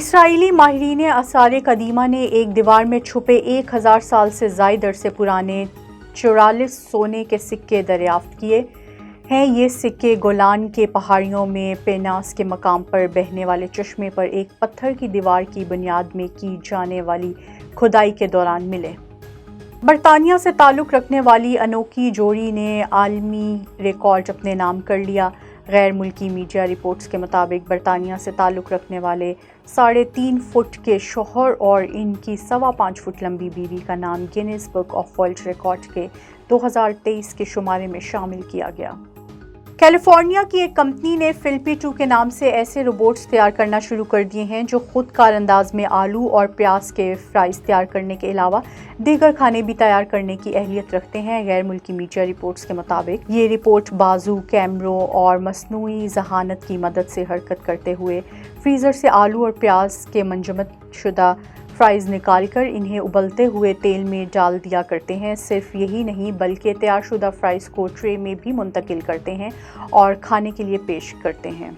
اسرائیلی ماہرین آثار قدیمہ نے ایک دیوار میں چھپے 1000 سال سے زائد عرصے پرانے 44 سونے کے سکے دریافت کیے ہیں۔ یہ سکے گولان کے پہاڑیوں میں پیناس کے مقام پر بہنے والے چشمے پر ایک پتھر کی دیوار کی بنیاد میں کی جانے والی کھدائی کے دوران ملے۔ برطانیہ سے تعلق رکھنے والی انوکھی جوڑی نے عالمی ریکارڈ اپنے نام کر لیا۔ غیر ملکی میڈیا رپورٹس کے مطابق برطانیہ سے تعلق رکھنے والے 3.5 فٹ کے شوہر اور ان کی 5.25 فٹ لمبی بیوی کا نام Guinness book of world record کے 2023 کے شمارے میں شامل کیا گیا۔ کیلیفورنیا کی ایک کمپنی نے فلپی 2 کے نام سے ایسے روبوٹس تیار کرنا شروع کر دیے ہیں جو خود کار انداز میں آلو اور پیاز کے فرائز تیار کرنے کے علاوہ دیگر کھانے بھی تیار کرنے کی اہلیت رکھتے ہیں۔ غیر ملکی میڈیا رپورٹس کے مطابق یہ روبوٹ بازو، کیمروں اور مصنوعی ذہانت کی مدد سے حرکت کرتے ہوئے فریزر سے آلو اور پیاز کے منجمد شدہ فرائز نکال کر انہیں ابلتے ہوئے تیل میں ڈال دیا کرتے ہیں۔ صرف یہی نہیں بلکہ تیار شدہ فرائز کو ٹرے میں بھی منتقل کرتے ہیں اور کھانے کے لیے پیش کرتے ہیں۔